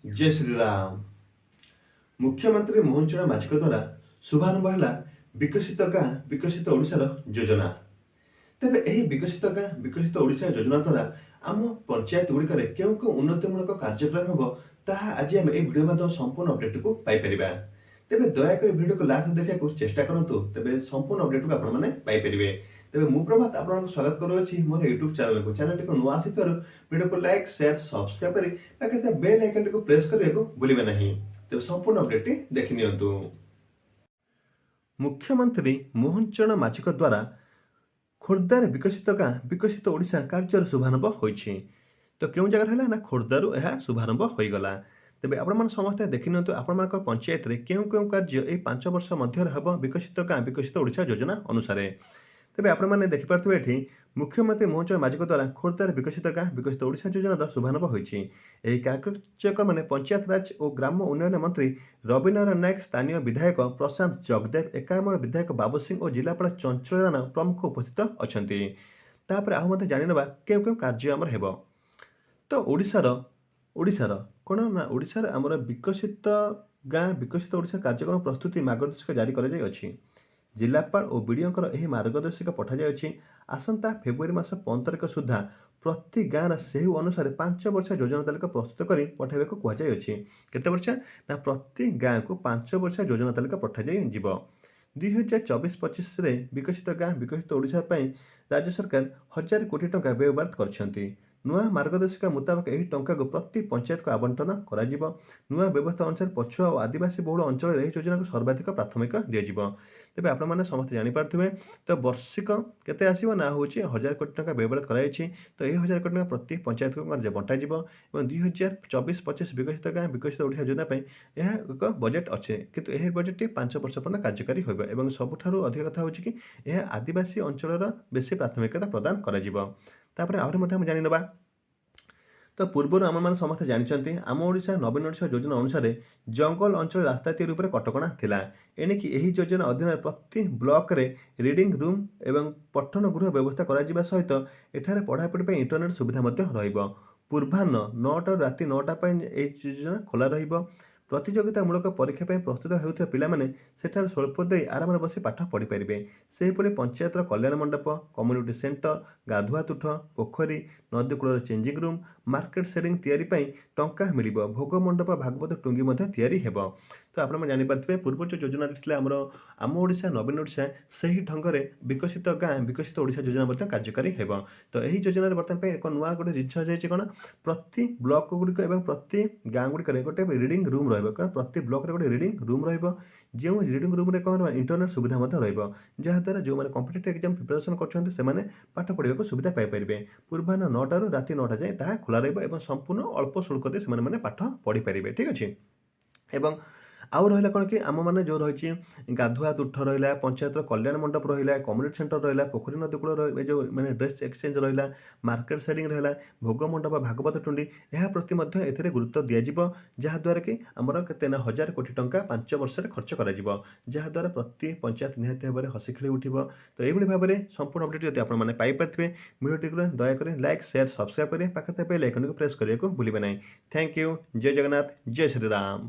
जय श्री राम। मुख्यमंत्री मोहन चरण माझीଙ୍କ ଦ୍ୱାରା ଶୁଭାରମ୍ଭ ହେଲା ବିକଶିତ ଗାଁ ବିକଶିତ ଓଡ଼ିଶାର ଯୋଜନା। ତେବେ ଏହି ବିକଶିତ ଗାଁ ବିକଶିତ ଓଡ଼ିଶା ଯୋଜନା ଦ୍ୱାରା ଆମ ପଞ୍ଚାୟତ ଗୁଡ଼ିକରେ କେଉଁ କେଉଁ ଉନ୍ନତିମୂଳକ କାର୍ଯ୍ୟକ୍ରମ ହେବ ତାହା ଆଜି ଆମେ ଏହି ଭିଡ଼ିଓ ମାଧ୍ୟମରେ ସମ୍ପୂର୍ଣ୍ଣ ଅପଡେଟକୁ ପାଇପାରିବା। ତେବେ ଦୟାକରି ଭିଡ଼ିଓକୁ ଲାଷ୍ଟ ଦେଖିବାକୁ ଚେଷ୍ଟା କରନ୍ତୁ, ତେବେ ସମ୍ପୂର୍ଣ୍ଣ ଅପଡେଟକୁ ଆପଣମାନେ ପାଇପାରିବେ। ତେବେ ମୁଁ ପ୍ରଭାତ ଆପଣଙ୍କୁ ସ୍ୱାଗତ କରୁଅଛି ମୋର ୟୁଟ୍ୟୁବ ଚ୍ୟାନେଲକୁ। ଚ୍ୟାନେଲଟିକୁ ନୂଆ ଆସିଥିବାରୁ ଭିଡ଼ିଓକୁ ଲାଇକ୍ ସେୟାର ସବସ୍କ୍ରାଇବ କରି ପାଖରେ ଥିବା ବେଲ୍ ଆଇକନଟିକୁ ପ୍ରେସ୍ କରିବାକୁ ଭୁଲିବେ ନାହିଁ। ତେବେ ସମ୍ପୂର୍ଣ୍ଣ ଅପଡେଟଟି ଦେଖି ନିଅନ୍ତୁ। ମୁଖ୍ୟମନ୍ତ୍ରୀ ମୋହନ ଚରଣ ମାଝୀଙ୍କ ଦ୍ୱାରା ଖୋର୍ଦ୍ଧାରେ ବିକଶିତ ଗାଁ ବିକଶିତ ଓଡ଼ିଶା କାର୍ଯ୍ୟର ଶୁଭାରମ୍ଭ ହୋଇଛି। ତ କେଉଁ ଜାଗାରେ ହେଲା ନା ଖୋର୍ଦ୍ଧାରୁ ଏହା ଶୁଭାରମ୍ଭ ହୋଇଗଲା। ତେବେ ଆପଣମାନେ ସମସ୍ତେ ଦେଖିନିଅନ୍ତୁ ଆପଣମାନଙ୍କ ପଞ୍ଚାୟତରେ କେଉଁ କେଉଁ କାର୍ଯ୍ୟ ଏହି 5 ବର୍ଷ ମଧ୍ୟରେ ହେବ ବିକଶିତ ଗାଁ ବିକଶିତ ଓଡ଼ିଶା ଯୋଜନା ଅନୁସାରେ। ତେବେ ଆପଣମାନେ ଦେଖିପାରୁଥିବେ ଏଠି ମୁଖ୍ୟମନ୍ତ୍ରୀ ମୋହନ ଚରଣ ମାଝୀଙ୍କ ଦ୍ୱାରା ଖୋର୍ଦ୍ଧାରେ ବିକଶିତ ଗାଁ ବିକଶିତ ଓଡ଼ିଶା ଯୋଜନାର ଶୁଭାରମ୍ଭ ହୋଇଛି। ଏହି କାର୍ଯ୍ୟକ୍ରମରେ ପଞ୍ଚାୟତରାଜ ଓ ଗ୍ରାମ ଉନ୍ନୟନ ମନ୍ତ୍ରୀ ରବିନାରାୟଣ ନାୟକ, ସ୍ଥାନୀୟ ବିଧାୟକ ପ୍ରଶାନ୍ତ ଜଗଦେବ, ଏକାମ୍ର ବିଧାୟକ ବାବୁ ସିଂ ଓ ଜିଲ୍ଲାପାଳ ଚଞ୍ଚଳ ରାଣା ପ୍ରମୁଖ ଉପସ୍ଥିତ ଅଛନ୍ତି। ତାପରେ ଆଉ ମଧ୍ୟ ଜାଣିନେବା କେଉଁ କେଉଁ କାର୍ଯ୍ୟ ଆମର ହେବ। ତ ଓଡ଼ିଶାର କ'ଣ ନା ଓଡ଼ିଶାରେ ଆମର ବିକଶିତ ଗାଁ ବିକଶିତ ଓଡ଼ିଶା କାର୍ଯ୍ୟକ୍ରମ ପ୍ରସ୍ତୁତି ମାର୍ଗଦର୍ଶିକା ଜାରି କରାଯାଇଅଛି। ଜିଲ୍ଲାପାଳ ଓ ବିଡ଼ିଓଙ୍କର ଏହି ମାର୍ଗଦର୍ଶିକା ପଠାଯାଇଅଛି। ଆସନ୍ତା ଫେବୃଆରୀ ମାସ 15 ତାରିଖ ସୁଦ୍ଧା ପ୍ରତି ଗାଁର ସେହି ଅନୁସାରେ 5 ବର୍ଷିଆ ଯୋଜନା ତାଲିକା ପ୍ରସ୍ତୁତ କରି ପଠାଇବାକୁ କୁହାଯାଇଅଛି। କେତେ ବର୍ଷିଆ ନା ପ୍ରତି ଗାଁକୁ 5 ବର୍ଷିଆ ଯୋଜନା ତାଲିକା ପଠାଯାଇଯିବ। 2024-25ରେ ବିକଶିତ ଗାଁ ବିକଶିତ ଓଡ଼ିଶା ପାଇଁ ରାଜ୍ୟ ସରକାର 1000 କୋଟି ଟଙ୍କା ବ୍ୟୟବରାଦ କରିଛନ୍ତି। ନୂଆ ମାର୍ଗଦର୍ଶିକା ମୁତାବକ ଏହି ଟଙ୍କାକୁ ପ୍ରତି ପଞ୍ଚାୟତକୁ ଆବଣ୍ଟନ କରାଯିବ। ନୂଆ ବ୍ୟବସ୍ଥା ଅନୁସାରେ ପଛୁଆ ଓ ଆଦିବାସୀ ବହୁଳ ଅଞ୍ଚଳରେ ଏହି ଯୋଜନାକୁ ସର୍ବାଧିକ ପ୍ରାଥମିକ ଦିଆଯିବ। ତେବେ ଆପଣମାନେ ସମସ୍ତେ ଜାଣିପାରୁଥିବେ ତ ବର୍ଷିକ କେତେ ଆସିବ ନା ହେଉଛି 1000 କୋଟି ଟଙ୍କା ବ୍ୟୟବରାଦ କରାଯାଇଛି। ତ ଏହି 1000 କୋଟି ଟଙ୍କା ପ୍ରତି ପଞ୍ଚାୟତକୁ ବଣ୍ଟାଯିବ ଏବଂ 2024-25 ବିକଶିତ ଗାଁ ବିକଶିତ ଓଡ଼ିଶା ଯୋଜନା ପାଇଁ ଏହା ଏକ ବଜେଟ୍ ଅଛି, କିନ୍ତୁ ଏହି ବଜେଟ୍ଟି 5 ବର୍ଷ ପର୍ଯ୍ୟନ୍ତ କାର୍ଯ୍ୟକାରୀ ହେବ ଏବଂ ସବୁଠାରୁ ଅଧିକ କଥା ହେଉଛି କି ଏହା ଆଦିବାସୀ ଅଞ୍ଚଳର ବେଶୀ ପ୍ରାଥମିକତା ପ୍ରଦାନ କରାଯିବ। ତାପରେ ଆହୁରି ମଧ୍ୟ ଆମେ ଜାଣିନେବା ତ ପୂର୍ବରୁ ଆମମାନେ ସମସ୍ତେ ଜାଣିଛନ୍ତି ଆମ ଓଡ଼ିଶା ନବୀନ ଓଡ଼ିଶା ଯୋଜନା ଅନୁସାରେ ଜଙ୍ଗଲ ଅଞ୍ଚଳ ରାସ୍ତା ତିଆରି ଉପରେ କଟକଣା ଥିଲା। ଏଣିକି ଏହି ଯୋଜନା ଅଧୀନରେ ପ୍ରତି ବ୍ଲକରେ ରିଡ଼ିଂ ରୁମ୍ ଏବଂ ପଠନ ଗୃହ ବ୍ୟବସ୍ଥା କରାଯିବା ସହିତ ଏଠାରେ ପଢ଼ାପଢ଼ି ପାଇଁ ଇଣ୍ଟରନେଟ୍ ସୁବିଧା ମଧ୍ୟ ରହିବ। ପୂର୍ବାହ୍ନ 9ଟାରୁ ରାତି 9ଟା ପାଇଁ ଏହି ଯୋଜନା ଖୋଲା ରହିବ। ପ୍ରତିଯୋଗିତାମୂଳକ ପରୀକ୍ଷା ପାଇଁ ପ୍ରସ୍ତୁତ ହେଉଥିବା ପିଲାମାନେ ସେଠାରେ ସ୍ୱଳ୍ପ ଦେଇ ଆରାମରେ ବସି ପାଠ ପଢ଼ିପାରିବେ। ସେହିପରି ପଞ୍ଚାୟତର କଲ୍ୟାଣ ମଣ୍ଡପ, କମ୍ୟୁନିଟି ସେଣ୍ଟର, ଗାଧୁଆ ତୁଠ, ପୋଖରୀ, ନଦୀ କୂଳର ଚେଞ୍ଜିଂ ରୁମ୍, ମାର୍କେଟ ସେଡ଼ିଂ ତିଆରି ପାଇଁ ଟଙ୍କା ମିଳିବ। ଭୋଗ ମଣ୍ଡପ ଭାଗବତ ଟୁଙ୍ଗି ମଧ୍ୟ ତିଆରି ହେବ। ତ ଆପଣମାନେ ଜାଣିପାରୁଥିବେ ପୂର୍ବ ଯେଉଁ ଯୋଜନାଟି ଥିଲା ଆମର ଆମ ଓଡ଼ିଶା ନବୀନ ଓଡ଼ିଶା, ସେହି ଢଙ୍ଗରେ ବିକଶିତ ଗାଁ ବିକଶିତ ଓଡ଼ିଶା ଯୋଜନା ମଧ୍ୟ କାର୍ଯ୍ୟକାରୀ ହେବ। ତ ଏହି ଯୋଜନାରେ ବର୍ତ୍ତମାନ ପାଇଁ ଏକ ନୂଆ ଗୋଟେ ଜିନିଷ ଆସିଯାଇଛି କ'ଣ, ପ୍ରତି ବ୍ଲକ ଗୁଡ଼ିକ ଏବଂ ପ୍ରତି ଗାଁ ଗୁଡ଼ିକରେ ଗୋଟେ ରିଡ଼ିଂ ରୁମ୍ ରହିବ। କାରଣ ପ୍ରତି ବ୍ଲକରେ ଗୋଟେ ରିଡ଼ିଂ ରୁମ୍ ରହିବ। ଯେଉଁ ରିଡ଼ିଂ ରୁମ୍ରେ କ'ଣ ରହିବ ଇଣ୍ଟରନେଟ୍ ସୁବିଧା ମଧ୍ୟ ରହିବ, ଯାହାଦ୍ୱାରା ଯେଉଁମାନେ କମ୍ପିଟେଟିଭ୍ ଏକ୍ଜାମ୍ ପ୍ରିପାରେସନ୍ କରୁଛନ୍ତି ସେମାନେ ପାଠ ପଢ଼ିବାକୁ ସୁବିଧା ପାଇପାରିବେ। ପୂର୍ବାହ୍ନ 9ଟାରୁ ରାତି 9ଟା ଯାଏଁ ତାହା ଖୋଲା ରହିବ ଏବଂ ସମ୍ପୂର୍ଣ୍ଣ ଅଳ୍ପ ଶୁଳ୍କ ଦେଇ ସେମାନେ ପାଠ ପଢ଼ିପାରିବେ। ଠିକ୍ ଅଛି। ଏବଂ ଆଉ ରହିଲା କ'ଣ କି ଆମମାନେ ଯେଉଁ ରହିଛି ଗାଧୁଆ ତୁଠ ରହିଲା, ପଞ୍ଚାୟତର କଲ୍ୟାଣ ମଣ୍ଡପ ରହିଲା, କମ୍ୟୁନିଟି ସେଣ୍ଟର ରହିଲା, ପୋଖରୀ ନଦୀ କୂଳ ଏ ଯେଉଁ ଡ୍ରେସ୍ ଏକ୍ସଚେଞ୍ଜ ରହିଲା, ମାର୍କେଟ ସେଡ଼ିଂ ରହିଲା, ଭୋଗ ମଣ୍ଡପ ଭାଗବତ ଟୁଣ୍ଡି, ଏହା ପ୍ରତି ମଧ୍ୟ ଏଥିରେ ଗୁରୁତ୍ୱ ଦିଆଯିବ। ଯାହାଦ୍ୱାରା କି ଆମର କେତେ ନା 1000 କୋଟି ଟଙ୍କା 5 ବର୍ଷରେ ଖର୍ଚ୍ଚ କରାଯିବ, ଯାହାଦ୍ୱାରା ପ୍ରତି ପଞ୍ଚାୟତ ନିହାତି ଭାବରେ ହସି ଖେଳି ଉଠିବ। ତ ଏଇଭଳି ଭାବରେ ସମ୍ପୂର୍ଣ୍ଣ ଅପଡେଟ୍ ଯଦି ଆପଣମାନେ ପାଇପାରିଥିବେ ଭିଡ଼ିଓଟିକୁ ଦୟାକରି ଲାଇକ୍ ସେୟାର ସବସ୍କ୍ରାଇବ କରି ପାଖରେ ଥିବା ବେଲ୍ ଆଇକନକୁ ପ୍ରେସ୍ କରିବାକୁ ଭୁଲିବେ ନାହିଁ। Thank you. ଜୟ ଜଗନ୍ନାଥ, ଜୟ ଶ୍ରୀରାମ।